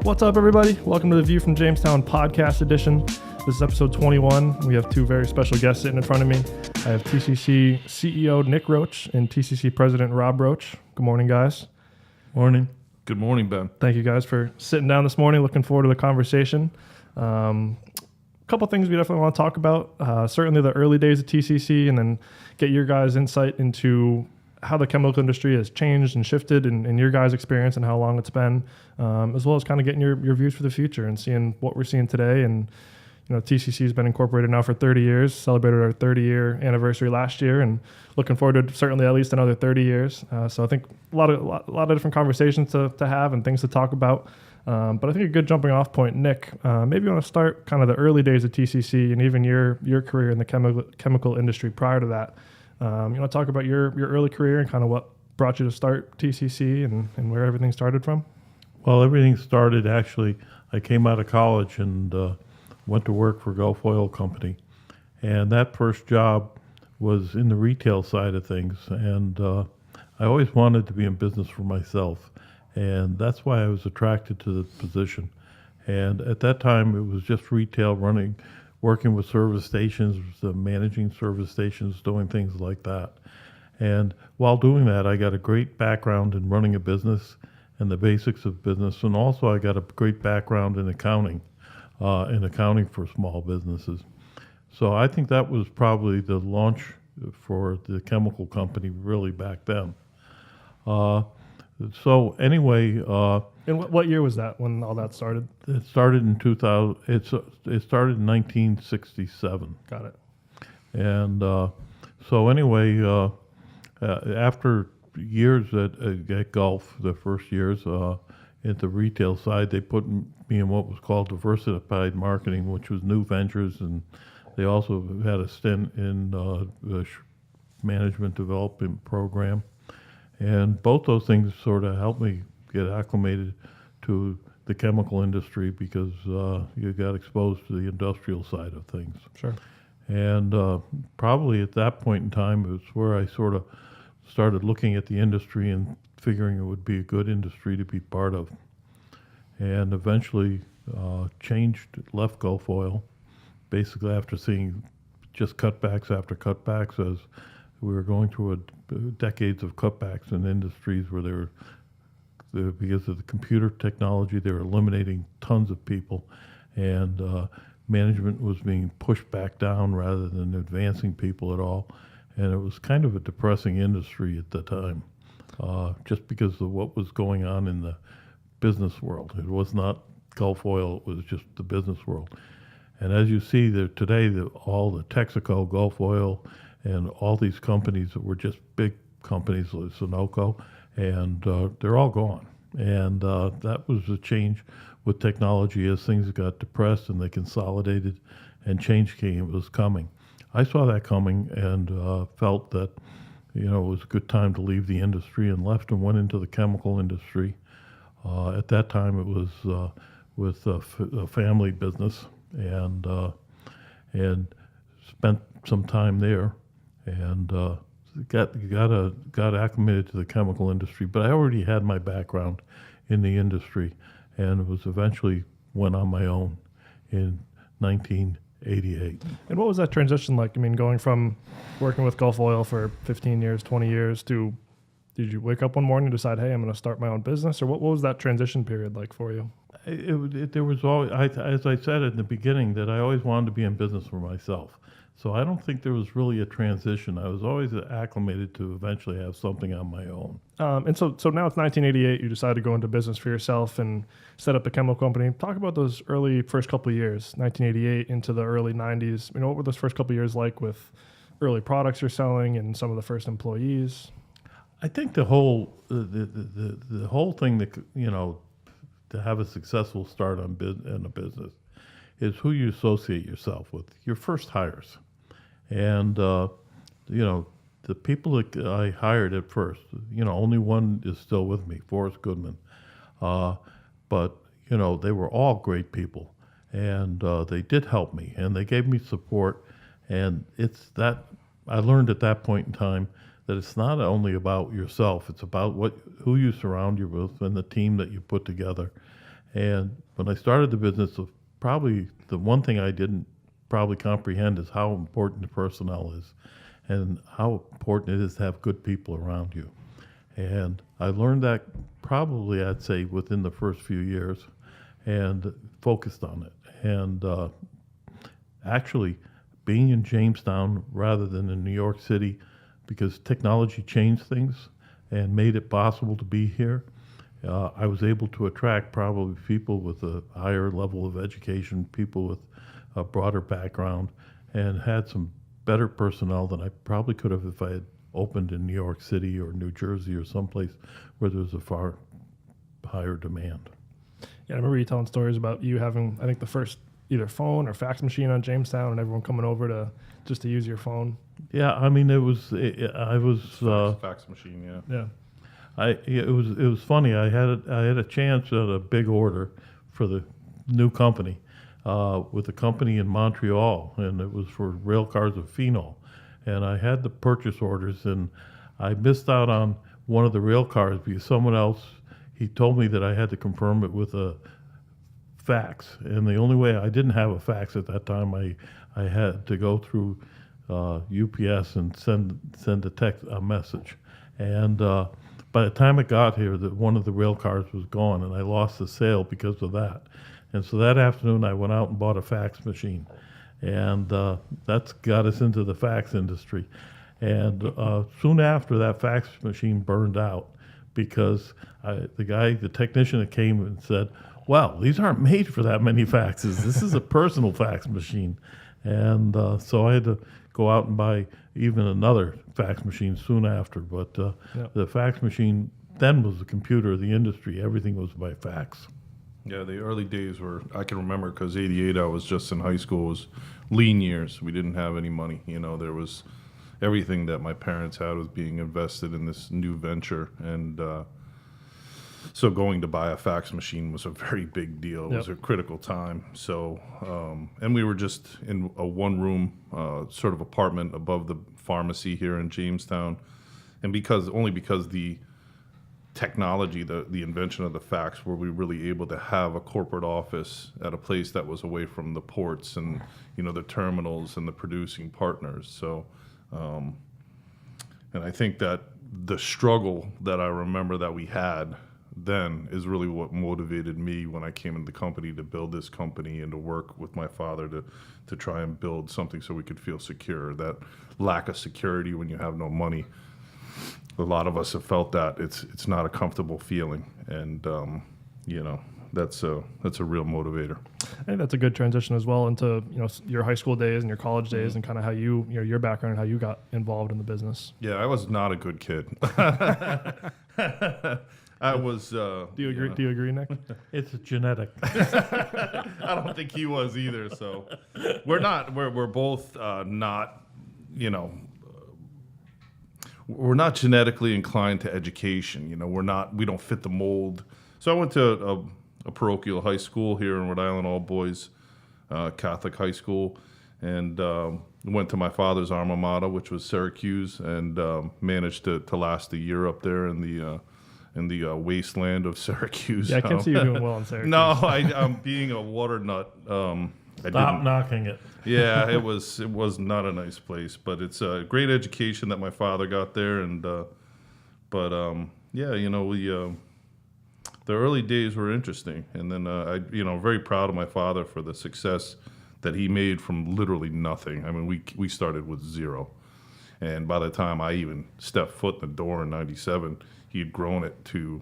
What's up, everybody? Welcome to the View from Jamestown Podcast Edition. This is episode 21. We have two very special guests sitting in front of me. I have TCC CEO Nick Roach and TCC President Robb Roach. Good morning, guys. Morning. Good morning, Ben. Thank you guys for sitting down this morning. Looking forward to the conversation. A couple things we definitely want to talk about. Certainly the early days of TCC, and then get your guys' insight into how the chemical industry has changed and shifted in your guys' experience and how long it's been, as well as kind of getting your views for the future and seeing what we're seeing today. And, you know, TCC has been incorporated now for 30 years, celebrated our 30-year anniversary last year, and looking forward to certainly at least another 30 years. So I think a lot of different conversations to have and things to talk about. But I think a good jumping off point, Nick, maybe you want to start kind of the early days of TCC and even your career in the chemical industry prior to that. You want to talk about your early career and kind of what brought you to start TCC and where everything started from? Well, everything started actually, I came out of college and went to work for Gulf Oil Company. And that first job was in the retail side of things. And I always wanted to be in business for myself. And that's why I was attracted to the position. And at that time, it was just retail, working with service stations, managing service stations, doing things like that. And while doing that, I got a great background in running a business and the basics of business. And also I got a great background in accounting for small businesses. So I think that was probably the launch for the chemical company really back then. So anyway, and what year was that when all that started? It started in 2000. It started in 1967. Got it. And so anyway, after years at Gulf, the first years at the retail side, they put me in what was called diversified marketing, which was new ventures, and they also had a stint in the management development program. And both those things sort of helped me get acclimated to the chemical industry because you got exposed to the industrial side of things. Sure. And probably at that point in time, it was where I sort of started looking at the industry and figuring it would be a good industry to be part of. And eventually left Gulf Oil, basically after seeing just cutbacks after cutbacks as we were going through decades of cutbacks in industries where because of the computer technology, they were eliminating tons of people, and management was being pushed back down rather than advancing people at all. And it was kind of a depressing industry at the time, just because of what was going on in the business world. It was not Gulf Oil, it was just the business world. And as you see there today, all the Texaco, Gulf Oil, and all these companies that were just big companies like Sunoco, and they're all gone. And that was a change with technology as things got depressed and they consolidated and change was coming. I saw that coming and felt that, it was a good time to leave the industry, and left and went into the chemical industry. At that time, it was with a family business, and spent some time there, and got acclimated to the chemical industry. But I already had my background in the industry, and eventually went on my own in 1988. And what was that transition like? I mean, going from working with Gulf Oil for 15 years, 20 years to, did you wake up one morning and decide, hey, I'm going to start my own business? Or what was that transition period like for you? There was always, as I said in the beginning, that I always wanted to be in business for myself. So I don't think there was really a transition. I was always acclimated to eventually have something on my own. And so now it's 1988. You decided to go into business for yourself and set up a chemical company. Talk about those early first couple of years, 1988 into the early 90s. What were those first couple of years like with early products you're selling and some of the first employees? I think the whole thing that to have a successful start in a business is who you associate yourself with, your first hires. And, the people that I hired at first, only one is still with me, Forrest Goodman. But, they were all great people, and they did help me, and they gave me support. And it's that I learned at that point in time that it's not only about yourself, it's about who you surround you with and the team that you put together. And when I started the business, probably the one thing I didn't probably comprehend is how important the personnel is and how important it is to have good people around you. And I learned that probably, I'd say, within the first few years and focused on it. And actually, being in Jamestown rather than in New York City, because technology changed things and made it possible to be here, I was able to attract probably people with a higher level of education, people with a broader background, and had some better personnel than I probably could have if I had opened in New York City or New Jersey or someplace where there was a far higher demand. Yeah, I remember you telling stories about you having, I think, the first either phone or fax machine on Jamestown, and everyone coming over to just to use your phone. Yeah, I mean, I was fax machine. Yeah. It was funny. I had a chance at a big order for the new company with a company in Montreal, and it was for rail cars of phenol. And I had the purchase orders, and I missed out on one of the rail cars because someone else, he told me that I had to confirm it with a fax. And the only way, I didn't have a fax at that time, I had to go through UPS and send a message. And by the time it got here, one of the rail cars was gone, and I lost the sale because of that. And so that afternoon, I went out and bought a fax machine. And that's got us into the fax industry. And soon after, that fax machine burned out because the technician that came and said, "Well, these aren't made for that many faxes. This is a personal fax machine." And so I had to go out and buy even another fax machine soon after. But the fax machine then was the computer of the industry. Everything was by fax. Yeah, the early days were, I can remember because 88, I was just in high school, was lean years. We didn't have any money. There was everything that my parents had was being invested in this new venture. And so going to buy a fax machine was a very big deal. It was a critical time. So, and we were just in a one-room sort of apartment above the pharmacy here in Jamestown. And because the technology, the invention of the fax, were we really able to have a corporate office at a place that was away from the ports and the terminals and the producing partners. So and I think that the struggle that I remember that we had then is really what motivated me when I came into the company to build this company and to work with my father to try and build something so we could feel secure. That lack of security when you have no money, a lot of us have felt that it's not a comfortable feeling, and that's a real motivator. I think that's a good transition as well into your high school days and your college days and kind of how your background and how you got involved in the business. Yeah, I was not a good kid. I was. Do you agree? Do you agree, Nick? It's genetic. I don't think he was either. So we're not. We're both not. We're not genetically inclined to education. We're not. We don't fit the mold. So I went to a parochial high school here in Rhode Island, all boys, Catholic high school, and went to my father's alma mater, which was Syracuse, and managed to last a year up there in the wasteland of Syracuse. Yeah, I can see you doing well in Syracuse. No, I'm being a water nut. Stop knocking it. Yeah, it was not a nice place, but it's a great education that my father got there, and the early days were interesting, and then I'm very proud of my father for the success that he made from literally nothing. I mean, we started with zero, and by the time I even stepped foot in the door in '97, he had grown it to,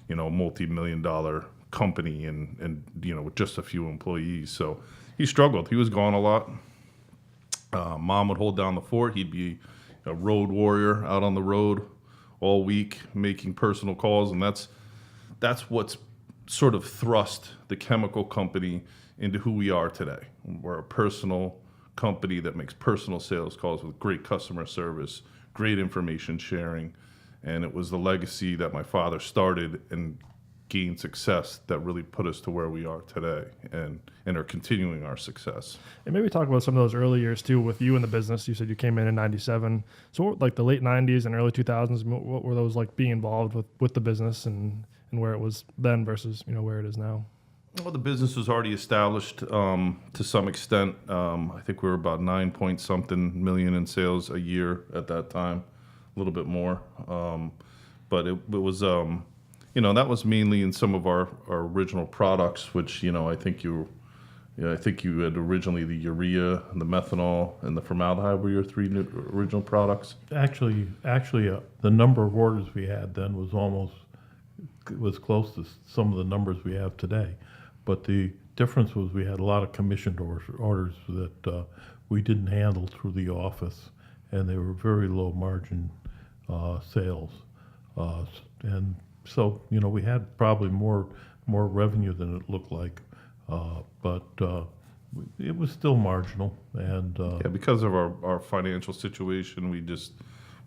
multi-million-dollar company and with just a few employees. So he struggled. He was gone a lot. Mom would hold down the fort. He'd be a road warrior out on the road all week making personal calls, and that's what's sort of thrust the chemical company into who we are today. We're a personal company that makes personal sales calls with great customer service, great information sharing, and it was the legacy that my father started and gained success that really put us to where we are today and are continuing our success. And maybe talk about some of those early years too with you in the business. You said you came in '97. So what, like the late '90s and early 2000s, what were those like being involved with the business and where it was then versus where it is now? Well, the business was already established to some extent. I think we were about 9 point something million in sales a year at that time, a little bit more. But it was, that was mainly in some of our original products, which I think I think you had originally the urea and the methanol and the formaldehyde were your three original products. Actually, the number of orders we had then was close to some of the numbers we have today. But the difference was we had a lot of commissioned orders that we didn't handle through the office, and they were very low margin sales. And so, we had probably more revenue than it looked like, but it was still marginal. And because of our financial situation,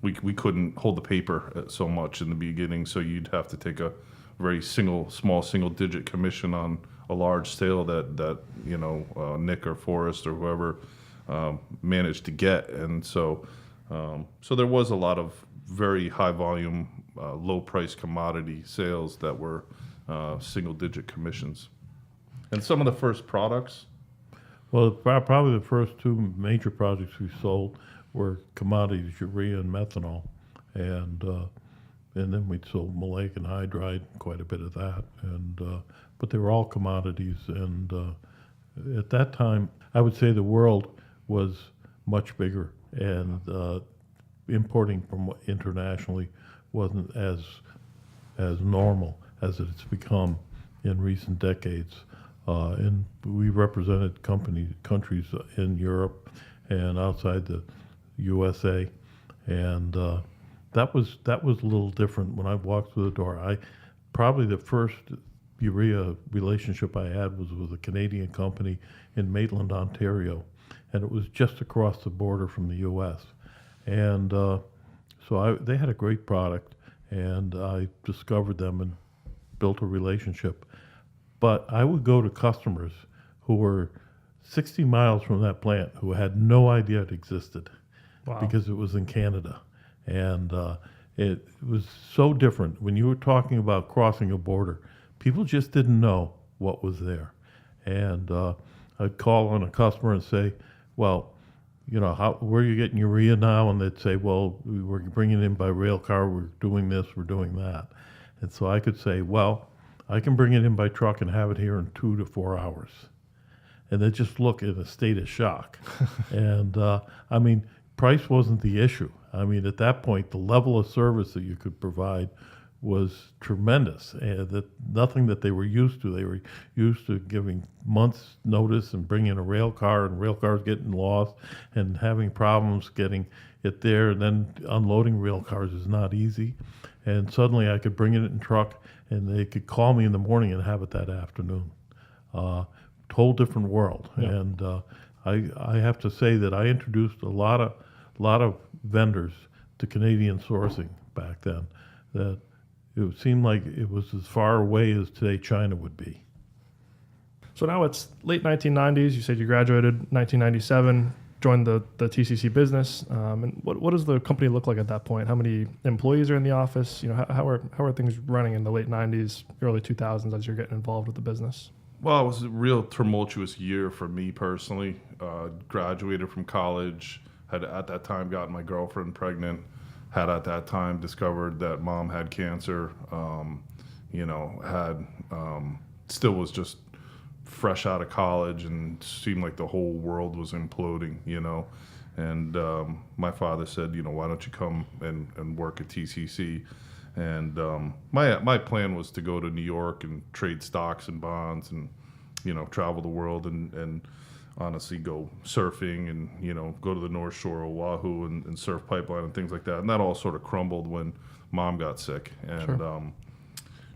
we couldn't hold the paper so much in the beginning. So you'd have to take a very small single digit commission on a large sale that Nick or Forrest or whoever managed to get. And so there was a lot of very high volume, low price commodity sales that were single digit commissions. And some of the first products. Well, probably the first two major projects we sold were commodities, urea and methanol, and then we sold maleic anhydride, quite a bit of that, but they were all commodities. And at that time, I would say the world was much bigger, and importing from internationally wasn't as normal as it's become in recent decades. And we represented countries in Europe and outside the USA, and that was a little different when I walked through the door. Probably the first urea relationship I had was with a Canadian company in Maitland, Ontario, and it was just across the border from the U.S. And they had a great product, and I discovered them and built a relationship. But I would go to customers who were 60 miles from that plant who had no idea it existed. Wow. Because it was in Canada. And it was so different. When you were talking about crossing a border, people just didn't know what was there. And I'd call on a customer and say, well, where are you getting urea now? And they'd say, well, we're bringing it in by rail car, we're doing this, we're doing that. And so I could say, well, I can bring it in by truck and have it here in 2 to 4 hours. And they just look in a state of shock. And price wasn't the issue. At that point, the level of service that you could provide was tremendous. And that nothing that they were used to. They were used to giving months' notice and bringing a rail car, and rail cars getting lost and having problems getting it there. And then unloading rail cars is not easy. And suddenly I could bring it in truck, and they could call me in the morning and have it that afternoon. Whole different world. Yeah. And I have to say that I introduced a lot of vendors to Canadian sourcing back then, that it seemed like it was as far away as today China would be. So now it's late 1990s. You said you graduated 1997, joined the TCC business. And what does the company look like at that point? How many employees are in the office? How are things running in the late 90s, early 2000s as you're getting involved with the business? Well, it was a real tumultuous year for me personally. Graduated from college, had at that time gotten my girlfriend pregnant, had at that time discovered that mom had cancer, still was just fresh out of college and seemed like the whole world was imploding, And my father said, why don't you come and work at TCC? And my plan was to go to New York and trade stocks and bonds and, travel the world and honestly go surfing and, go to the North Shore of Oahu and surf pipeline and things like that. And that all sort of crumbled when mom got sick. And sure.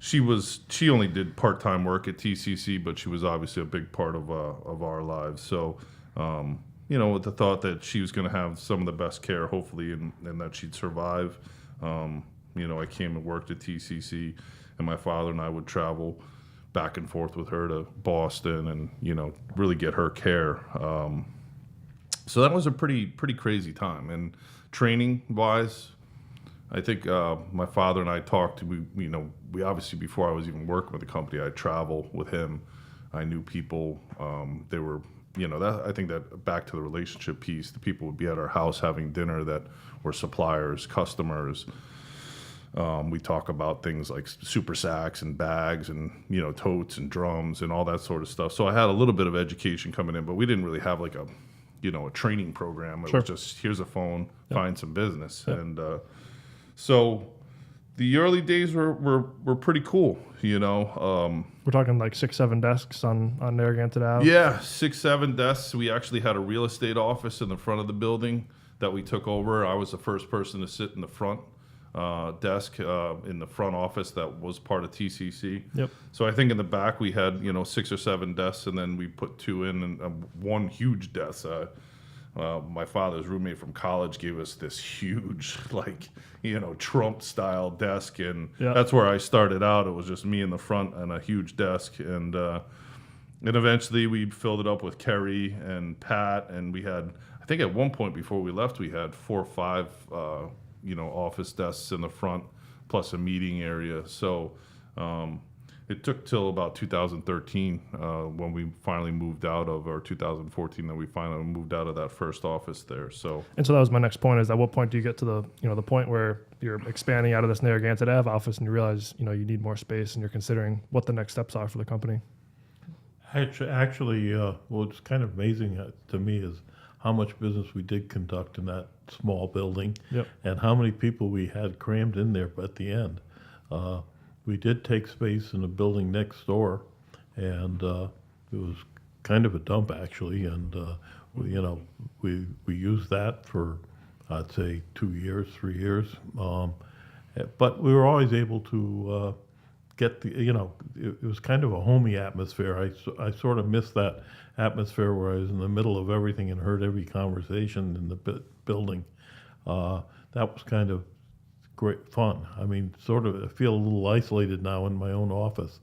She only did part-time work at TCC, but she was obviously a big part of our lives. So, with the thought that she was going to have some of the best care, hopefully, and that she'd survive, I came and worked at TCC, and my father and I would travel back and forth with her to Boston and, really get her care. So that was a pretty crazy time. And training-wise, I think my father and I talked. We obviously, before I was even working with the company, I'd travel with him I knew people. They were, that I think that back to the relationship piece, the people would be at our house having dinner that were suppliers, customers. We talk about things like super sacks and bags and, totes and drums and all that sort of stuff. So I had a little bit of education coming in, but we didn't really have like a training program. It Sure. was just, here's a phone, find some business. Yep. And so the early days were pretty cool, We're talking like 6-7 desks on Narragansett Ave. Yeah, 6-7 desks. We actually had a real estate office in the front of the building that we took over. I was the first person to sit in the front desk in the front office that was part of TCC. Yep. So I think in the back we had 6 or 7 desks, and then we put 2 in and one huge desk. My father's roommate from college gave us this huge, Trump style desk, and that's where I started out. It was just me in the front and a huge desk, and eventually we filled it up with Kerry and Pat, and we had, I think at one point before we left, we had 4 or 5 office desks in the front, plus a meeting area. So it took till about 2013 when we finally moved out of, or 2014, that we finally moved out of that first office there. So that was my next point, is at what point do you get to the point where you're expanding out of this Narragansett Ave office and you realize, you need more space and you're considering what the next steps are for the company? Actually, what's kind of amazing to me is how much business we did conduct in that small building, and how many people we had crammed in there at the end. We did take space in the building next door, and it was kind of a dump actually, and we used that for, I'd say, 2 years, 3 years, but we were always able to get it was kind of a homey atmosphere. I sort of missed that atmosphere where I was in the middle of everything and heard every conversation in the building. That was kind of great fun. I mean, sort of, I feel a little isolated now in my own office,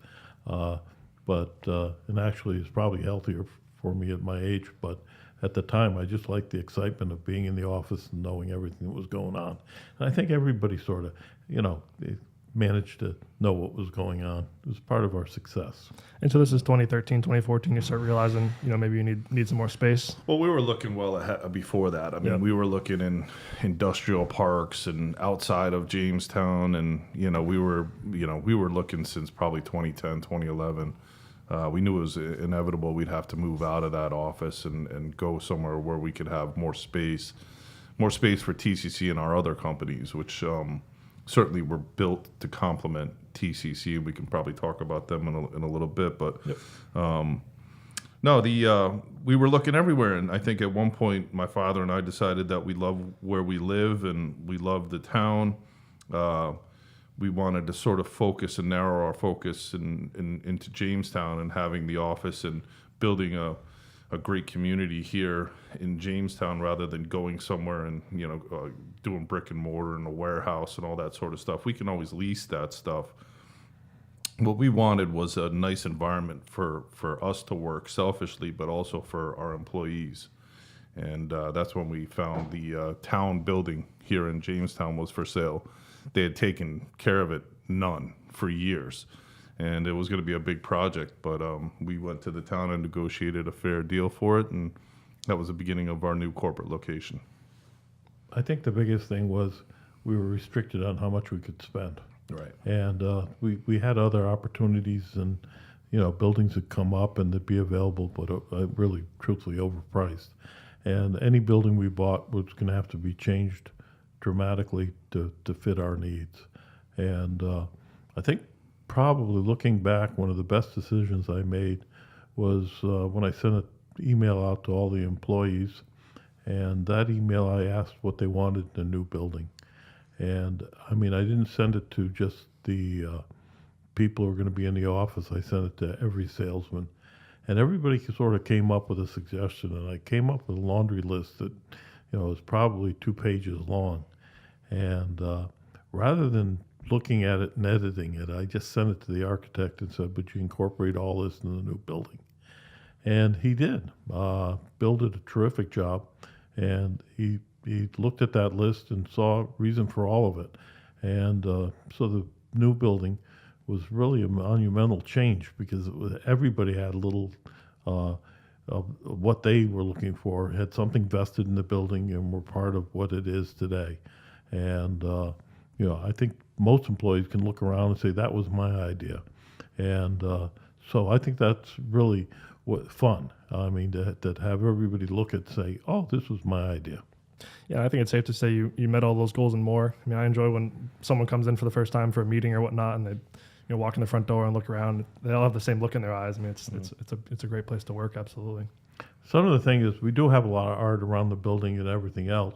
and actually it's probably healthier for me at my age, but at the time I just liked the excitement of being in the office and knowing everything that was going on. And I think everybody sort of, managed to know what was going on. It was part of our success. And so this is 2013, 2014, you start realizing, maybe you need some more space. Well, we were looking well ahead before that. I mean, we were looking in industrial parks and outside of Jamestown, and we were looking since probably 2010, 2011. We knew it was inevitable we'd have to move out of that office and go somewhere where we could have more space for TCC and our other companies, which certainly were built to complement TCC. We can probably talk about them in a little bit, but we were looking everywhere, and I think at one point my father and I decided that we love where we live and we love the town. We wanted to sort of focus and narrow our focus into Jamestown and having the office and building a great community here in Jamestown, rather than going somewhere and doing brick and mortar in a warehouse and all that sort of stuff. We can always lease that stuff. What we wanted was a nice environment for us to work selfishly, but also for our employees. And that's when we found the town building here in Jamestown was for sale. They had taken care of it none for years. And it was going to be a big project, but we went to the town and negotiated a fair deal for it, and that was the beginning of our new corporate location. I think the biggest thing was we were restricted on how much we could spend. Right. And we had other opportunities, and buildings had come up and they'd be available, but really, truthfully, overpriced. And any building we bought was going to have to be changed dramatically to fit our needs. And I think, probably looking back, one of the best decisions I made was when I sent an email out to all the employees, and that email I asked what they wanted in a new building. And I mean, I didn't send it to just the people who are going to be in the office. I sent it to every salesman, and everybody sort of came up with a suggestion, and I came up with a laundry list that was probably 2 pages long. And rather than looking at it and editing it, I just sent it to the architect and said, "Would you incorporate all this in the new building?" And he did. Bill did a terrific job, and he looked at that list and saw reason for all of it. And so the new building was really a monumental change because everybody had a little of what they were looking for, had something vested in the building, and were part of what it is today. And I think most employees can look around and say that was my idea, and so I think that's really fun. I mean, to have everybody look at say, oh, this was my idea. Yeah, I think it's safe to say you met all those goals and more. I mean, I enjoy when someone comes in for the first time for a meeting or whatnot, and they walk in the front door and look around. They all have the same look in their eyes. I mean, it's a great place to work. Absolutely. Some of the thing is we do have a lot of art around the building and everything else,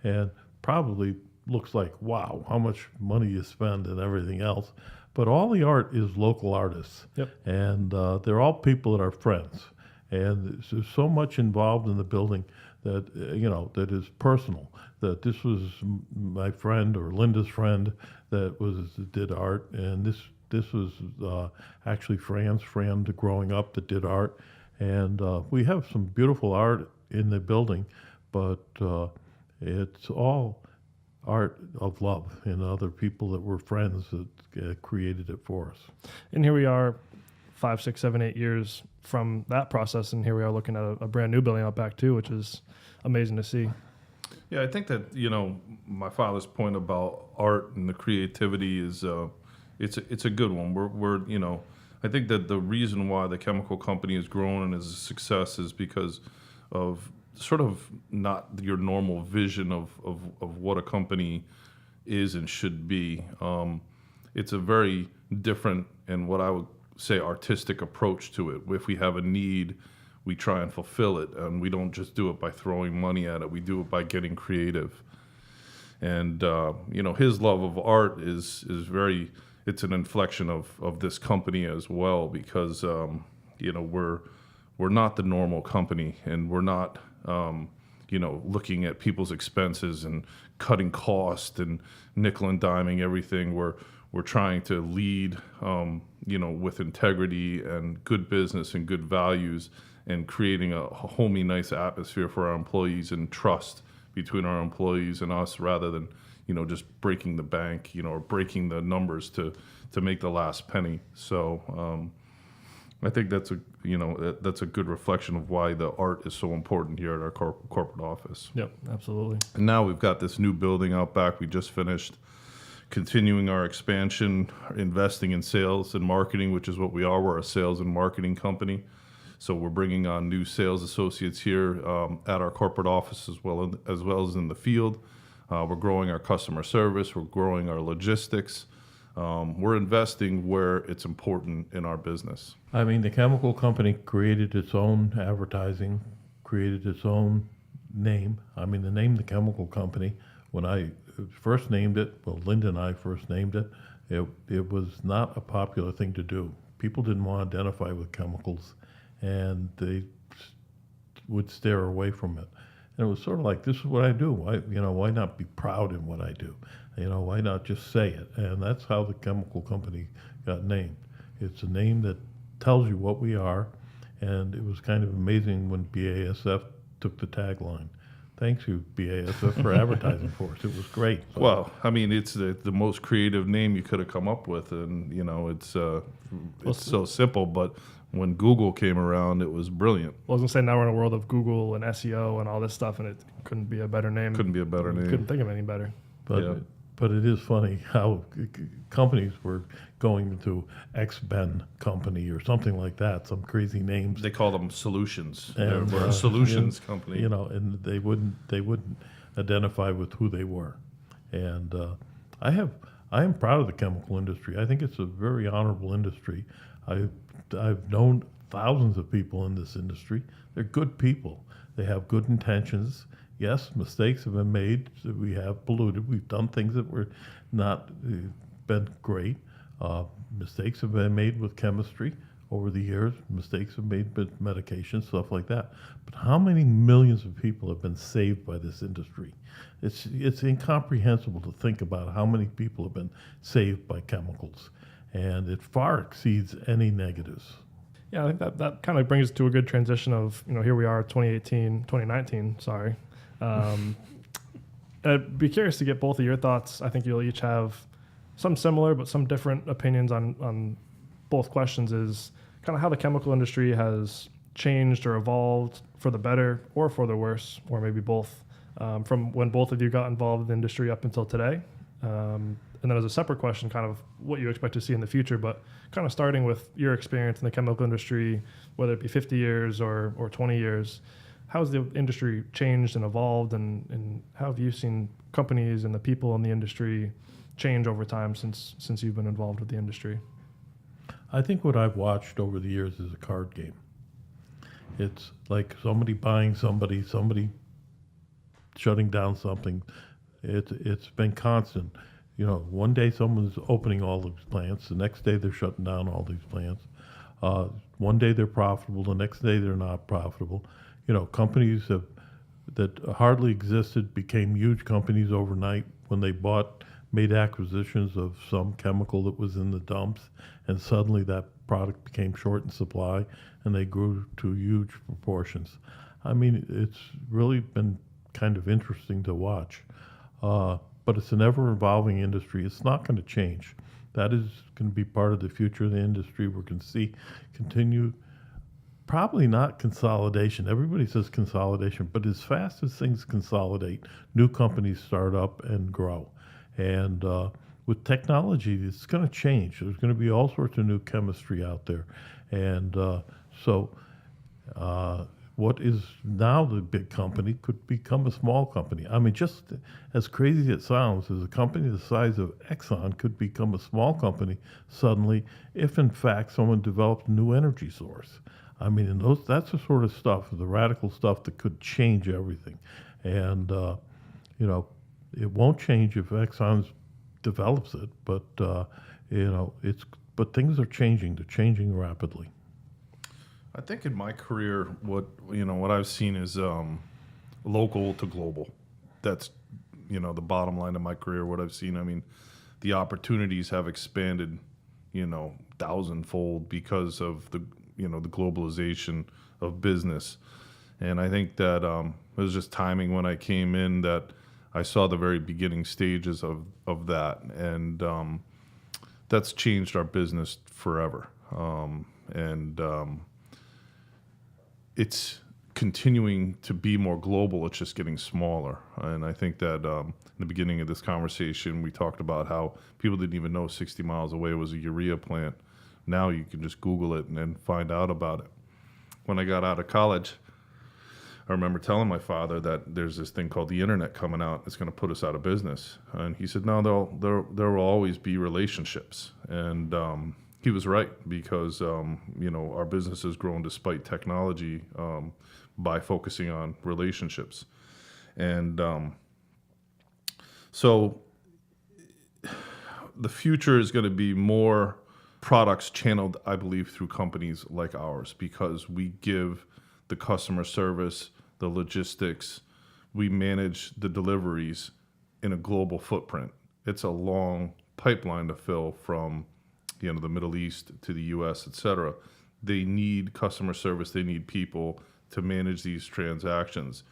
and probably looks like, wow, how much money you spend and everything else. But all the art is local artists. Yep. And they're all people that are friends. And there's so much involved in the building that, that is personal. That this was my friend or Linda's friend that did art. And this was actually Fran's friend growing up that did art. And we have some beautiful art in the building, but it's all art of love and other people that were friends that created it for us. And here we are 5, 6, 7, 8 years from that process, and here we are looking at a brand new building out back too, which is amazing to see. Yeah, I think that, my father's point about art and the creativity is it's a good one. We're I think that the reason why the chemical company has grown and is a success is because of sort of not your normal vision of what a company is and should be. It's a very different and what I would say artistic approach to it. If we have a need, we try and fulfill it, and we don't just do it by throwing money at it. We do it by getting creative. And his love of art is very. It's an inflection of this company as well, because we're not the normal company, and we're not looking at people's expenses and cutting cost and nickel and diming everything. We're trying to lead with integrity and good business and good values, and creating a homey, nice atmosphere for our employees and trust between our employees and us, rather than just breaking the bank, or breaking the numbers to make the last penny. So I think that's a good reflection of why the art is so important here at our corporate office. Yep, absolutely. And now we've got this new building out back we just finished, continuing our expansion, investing in sales and marketing, which is what we are. We're a sales and marketing company. So we're bringing on new sales associates here at our corporate office as well as in the field. We're growing our customer service. We're growing our logistics. We're investing where it's important in our business. I mean, the chemical company created its own advertising, created its own name. I mean, the name the chemical company, when I first named it, Linda and I first named it, it was not a popular thing to do. People didn't want to identify with chemicals, and they would stare away from it. And it was sort of like, this is what I do. Why not be proud in what I do? Why not just say it? And that's how the chemical company got named. It's a name that tells you what we are, and it was kind of amazing when BASF took the tagline. Thanks you, BASF, for advertising for us. It was great. So. Well, I mean, it's the most creative name you could have come up with, and it's so simple, but when Google came around, it was brilliant. I was going to say, now we're in a world of Google and SEO and all this stuff, and it couldn't be a better name. Couldn't be a better name. Couldn't think of any better. But it is funny how companies were going to X-Ben Company or something like that, some crazy names. They call them solutions. And, we're a solutions company. And they wouldn't identify with who they were. And I am proud of the chemical industry. I think it's a very honorable industry. I've known thousands of people in this industry. They're good people. They have good intentions. Yes, mistakes have been made. We have polluted. We've done things that were not been great. Mistakes have been made with chemistry over the years. Mistakes have made with medication, stuff like that. But how many millions of people have been saved by this industry? It's incomprehensible to think about how many people have been saved by chemicals. And it far exceeds any negatives. Yeah, I think that kind of brings us to a good transition of, here we are, 2019, sorry. I'd be curious to get both of your thoughts. I think you'll each have some similar but some different opinions on both questions is kind of how the chemical industry has changed or evolved for the better or for the worse, or maybe both, from when both of you got involved in the industry up until today. And then as a separate question, kind of what you expect to see in the future, but kind of starting with your experience in the chemical industry, whether it be 50 years or 20 years, how has the industry changed and evolved, and how have you seen companies and the people in the industry change over time since you've been involved with the industry? I think what I've watched over the years is a card game. It's like somebody buying somebody shutting down something. It's been constant. You know, one day someone's opening all these plants, the next day they're shutting down all these plants. One day they're profitable, the next day they're not profitable. You know, companies that hardly existed became huge companies overnight when they made acquisitions of some chemical that was in the dumps, and suddenly that product became short in supply, and they grew to huge proportions. I mean, it's really been kind of interesting to watch. But it's an ever-evolving industry. It's not going to change. That is going to be part of the future of the industry. We're going to see continue, probably not consolidation. Everybody says consolidation, but as fast as things consolidate, new companies start up and grow. And with technology, it's going to change. There's going to be all sorts of new chemistry out there. And what is now the big company could become a small company. I mean, just as crazy as it sounds, as a company the size of Exxon could become a small company suddenly if, in fact, someone developed a new energy source. I mean, and that's the sort of stuff, the radical stuff that could change everything. And, you know, it won't change if Exxon develops it, but, you know, but things are changing. They're changing rapidly. I think in my career, what I've seen is local to global. That's, you know, the bottom line of my career. What I've seen, I mean, the opportunities have expanded, you know, thousandfold because of the globalization of business. And I think that it was just timing when I came in that I saw the very beginning stages of that, and that's changed our business forever. It's continuing to be more global. It's just getting smaller. And I think that in the beginning of this conversation, we talked about how people didn't even know 60 miles away was a urea plant. Now you can just Google it and then find out about it. When I got out of college, I remember telling my father that there's this thing called the internet coming out. It's going to put us out of business. And he said, no, there will always be relationships. And he was right, because you know, our business has grown despite technology by focusing on relationships. And so the future is going to be more products channeled, I believe, through companies like ours, because we give the customer service, the logistics, we manage the deliveries in a global footprint. It's a long pipeline to fill from, you know, the Middle East to the U.S., et cetera. They need customer service. They need people to manage these transactions.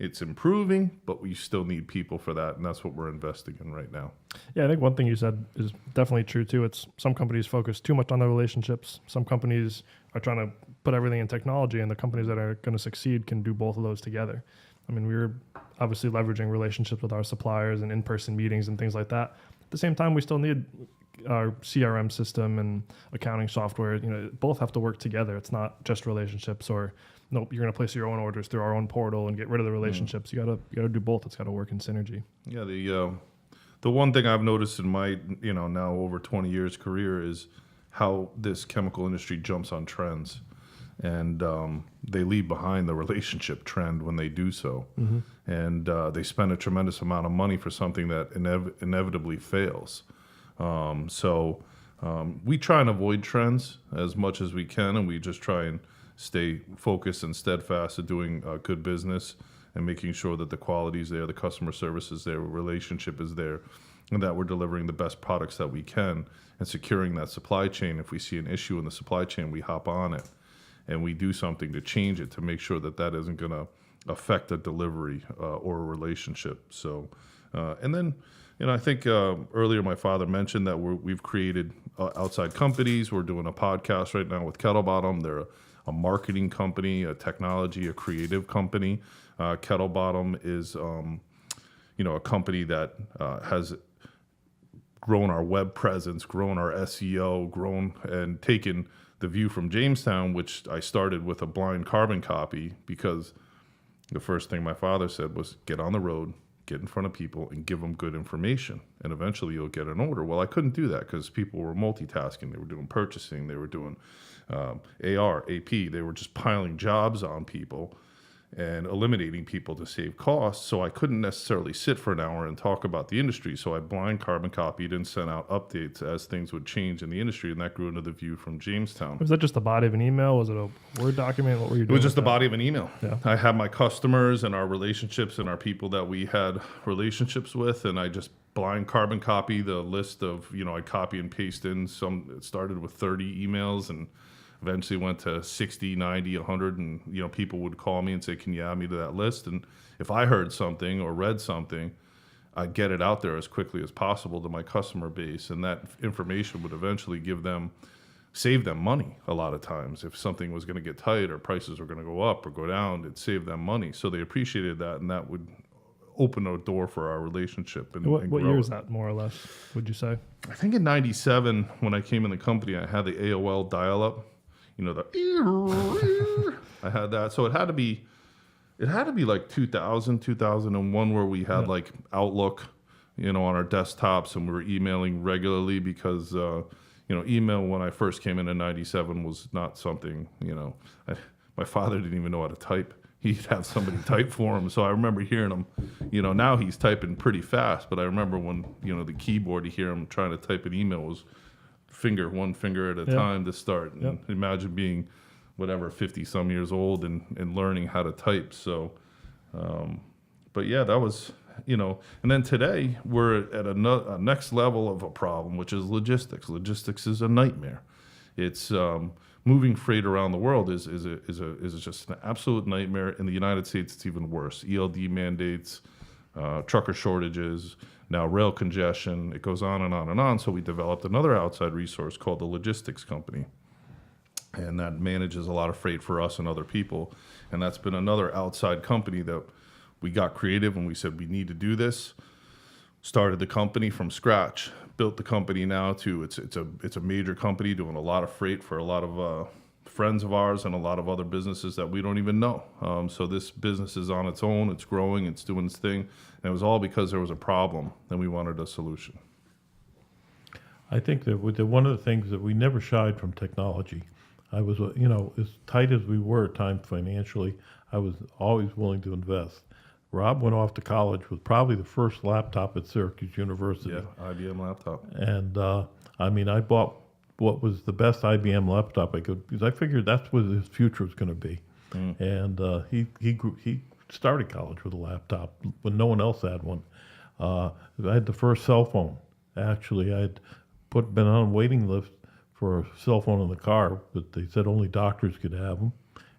It's improving, but we still need people for that, and that's what we're investing in right now. Yeah, I think one thing you said is definitely true, too. It's some companies focus too much on their relationships. Some companies are trying to put everything in technology, and the companies that are going to succeed can do both of those together. I mean, we're obviously leveraging relationships with our suppliers and in-person meetings and things like that. At the same time, we still need our CRM system and accounting software. You know, both have to work together. It's not just relationships, or nope, you're going to place your own orders through our own portal and get rid of the relationships. You gotta do both. It's got to work in synergy. Yeah, the one thing I've noticed in my, you know, now over 20 years career is how this chemical industry jumps on trends, and they leave behind the relationship trend when they do so. Mm-hmm. And they spend a tremendous amount of money for something that inevitably fails. So we try and avoid trends as much as we can, and we just try and stay focused and steadfast at doing good business and making sure that the quality is there, the customer service is there, relationship is there, and that we're delivering the best products that we can and securing that supply chain. If we see an issue in the supply chain, we hop on it and we do something to change it to make sure that that isn't going to affect a delivery or a relationship. So, and then, I think earlier my father mentioned that we've created outside companies. We're doing a podcast right now with Kettle Bottom. They're a marketing company, a technology, a creative company. Kettle Bottom is, a company that has grown our web presence, grown our SEO, grown and taken the view from Jamestown, which I started with a blind carbon copy, because the first thing my father said was get on the road, get in front of people and give them good information, and eventually you'll get an order. Well, I couldn't do that because people were multitasking. They were doing purchasing. They were doing AR, AP. They were just piling jobs on people and eliminating people to save costs. So I couldn't necessarily sit for an hour and talk about the industry. So I blind carbon copied and sent out updates as things would change in the industry, and that grew into the view from Jamestown. Was that just the body of an email? Was it a Word document? What were you doing? It was just the body of an email. Yeah. I had my customers and our relationships and our people that we had relationships with, and I just blind carbon copy the list of, I'd copy and paste in some. It started with 30 emails and eventually went to 60, 90, 100, and people would call me and say, can you add me to that list? And if I heard something or read something, I'd get it out there as quickly as possible to my customer base, and that information would eventually save them money a lot of times. If something was going to get tight or prices were going to go up or go down, it'd save them money. So they appreciated that, and that would open a door for our relationship. And what year is that, more or less, would you say? I think in 97, when I came in the company, I had the AOL dial-up. I had that. So it had to be like 2000, 2001, where we had like Outlook, on our desktops, and we were emailing regularly because, email when I first came in 97 was not something, my father didn't even know how to type. He'd have somebody type for him. So I remember hearing him, now he's typing pretty fast, but I remember when, the keyboard, to hear him trying to type an email was one finger at a time to start. And imagine being 50 some years old and learning how to type. So, but yeah, that was, and then today we're at a next level of a problem, which is logistics. Logistics is a nightmare. It's, moving freight around the world is just an absolute nightmare. In the United States, it's even worse. ELD mandates, trucker shortages, now rail congestion. It goes on and on and on. So we developed another outside resource called the Logistics Company, and that manages a lot of freight for us and other people. And that's been another outside company that we got creative and we said we need to do this. Started the company from scratch. Built the company now to it's a major company doing a lot of freight for a lot of friends of ours and a lot of other businesses that we don't even know. So this business is on its own. It's growing. It's doing its thing. And it was all because there was a problem and we wanted a solution. I think that one of the things that we never shied from technology. I was, as tight as we were at times financially, I was always willing to invest. Rob went off to college with probably the first laptop at Syracuse University. Yeah, IBM laptop. And I bought what was the best IBM laptop I could, because I figured that's what his future was going to be. And he started college with a laptop when no one else had one. I had the first cell phone. Actually, I had been on a waiting list for a cell phone in the car, but they said only doctors could have them.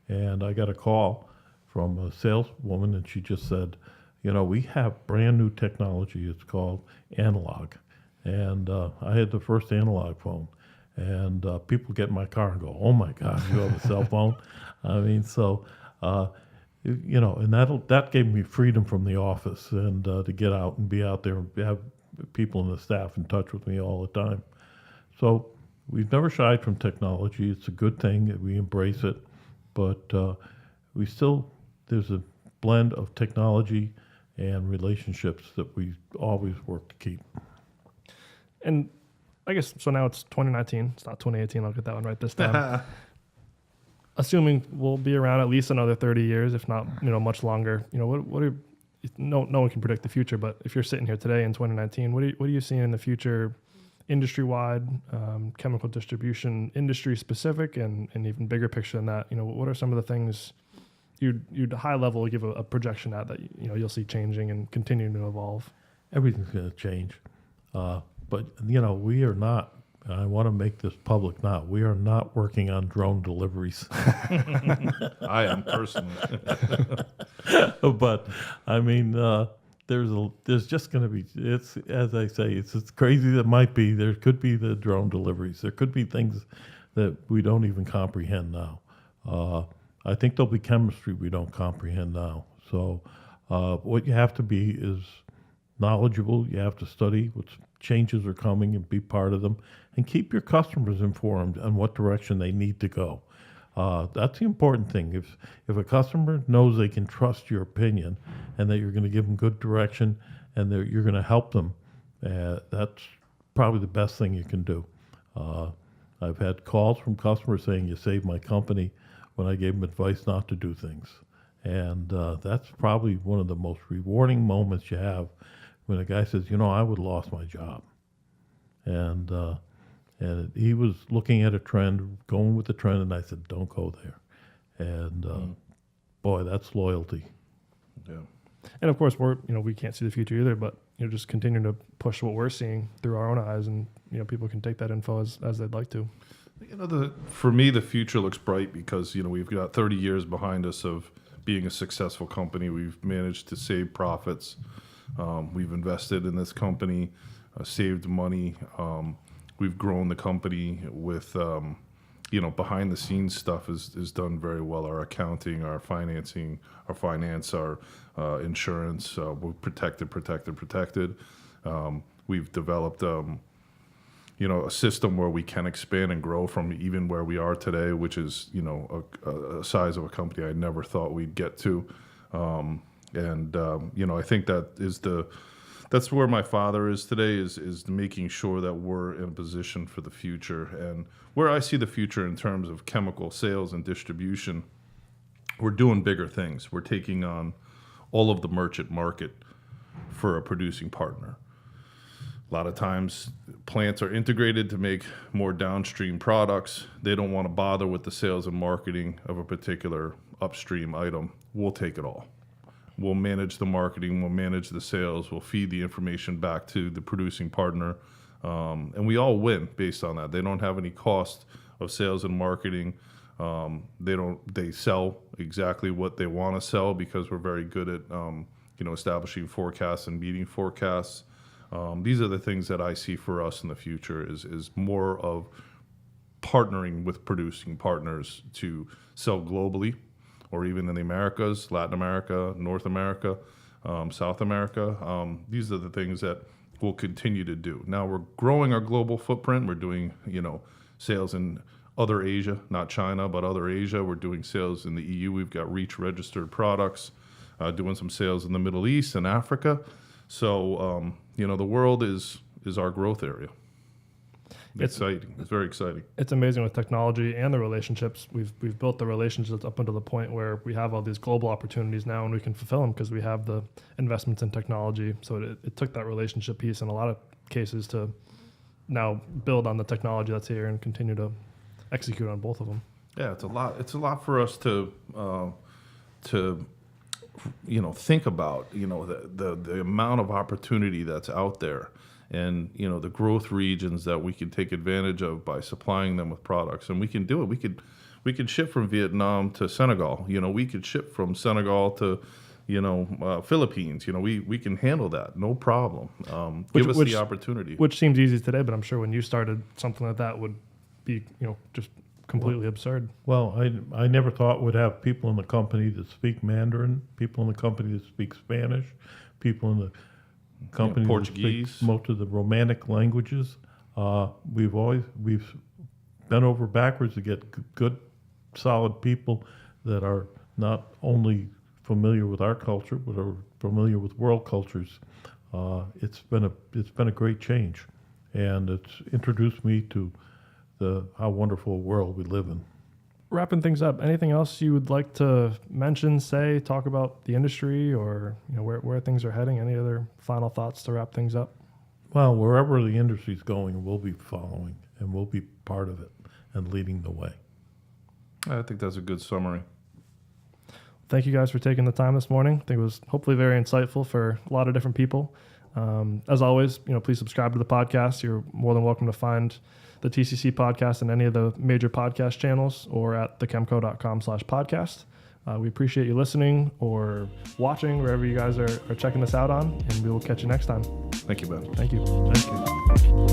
And I got a call from a saleswoman, and she just said, we have brand new technology. It's called analog. And I had the first analog phone. And people get in my car and go, oh my God, you have a cell phone? And that gave me freedom from the office and to get out and be out there and have people in the staff in touch with me all the time. So we've never shied from technology. It's a good thing. We embrace it. But there's a blend of technology and relationships that we always work to keep. And I guess, so now it's 2019. It's not 2018. I'll get that one right this time. Assuming we'll be around at least another 30 years, if not, much longer. What are, no one can predict the future, but if you're sitting here today in 2019, what are you seeing in the future, industry-wide, chemical distribution, industry specific, and even bigger picture than that? What are some of the things you'd high level give a projection at that you'll see changing and continuing to evolve? Everything's going to change, but we are not. I want to make this public now. We are not working on drone deliveries. I am personally, but there's just going to be, it's, as I say, it's as crazy as it might be. There could be the drone deliveries. There could be things that we don't even comprehend now. I think there'll be chemistry we don't comprehend now. So what you have to be is knowledgeable. You have to study what changes are coming and be part of them, and keep your customers informed on what direction they need to go. That's the important thing. If a customer knows they can trust your opinion and that you're going to give them good direction and that you're going to help them, that's probably the best thing you can do. I've had calls from customers saying, you saved my company, when I gave them advice not to do things. And that's probably one of the most rewarding moments you have, when a guy says, I would have lost my job. And he was looking at a trend, going with the trend, and I said, don't go there. And boy, that's loyalty. Yeah. And of course, we can't see the future either, but just continuing to push what we're seeing through our own eyes, and people can take that info as they'd like to. For me, the future looks bright because we've got 30 years behind us of being a successful company. We've managed to save profits. We've invested in this company, saved money. We've grown the company with, behind the scenes stuff is done very well. Our accounting, our financing, our finance, our insurance, we're protected. We've developed, a system where we can expand and grow from even where we are today, which is, a size of a company I never thought we'd get to. I think that's where my father is today, is making sure that we're in a position for the future. And where I see the future in terms of chemical sales and distribution, we're doing bigger things. We're taking on all of the merchant market for a producing partner. A lot of times plants are integrated to make more downstream products. They don't want to bother with the sales and marketing of a particular upstream item. We'll take it all. We'll manage the marketing, we'll manage the sales, we'll feed the information back to the producing partner, and we all win based on that. They don't have any cost of sales and marketing. They sell exactly what they want to sell because we're very good at establishing forecasts and meeting forecasts. These are the things that I see for us in the future is more of partnering with producing partners to sell globally, or even in the Americas, Latin America, North America, South America. These are the things that we'll continue to do. Now we're growing our global footprint. We're doing, sales in other Asia, not China, but other Asia. We're doing sales in the EU. We've got REACH registered products, doing some sales in the Middle East and Africa. So, the world is our growth area. It's exciting. It's very exciting. It's amazing with technology and the relationships. We've built the relationships up until the point where we have all these global opportunities now, and we can fulfill them because we have the investments in technology. So it took that relationship piece in a lot of cases to now build on the technology that's here and continue to execute on both of them. Yeah, it's a lot. It's a lot for us to think about. The amount of opportunity that's out there. And the growth regions that we can take advantage of by supplying them with products, and we can do it. We could ship from Vietnam to Senegal. We could ship from Senegal to Philippines. We can handle that, no problem. Give us the opportunity. Which seems easy today, but I'm sure when you started, something like that would be just completely absurd. Well, I never thought we'd have people in the company that speak Mandarin, people in the company that speak Spanish, people in the company Portuguese, that speak most of the Romantic languages. We've bent over backwards to get good, solid people that are not only familiar with our culture but are familiar with world cultures. It's been a great change, and it's introduced me to how wonderful a world we live in. Wrapping things up, anything else you would like to mention, say, talk about the industry, or where things are heading? Any other final thoughts to wrap things up? Well, wherever the industry's going, we'll be following, and we'll be part of it and leading the way. I think that's a good summary. Thank you guys for taking the time this morning. I think it was hopefully very insightful for a lot of different people. As always, please subscribe to the podcast. You're more than welcome to find the TCC podcast in any of the major podcast channels or at thechemco.com/podcast. We appreciate you listening or watching wherever you guys are checking this out on, and we will catch you next time. Thank you, Ben. Thank you. Thank you.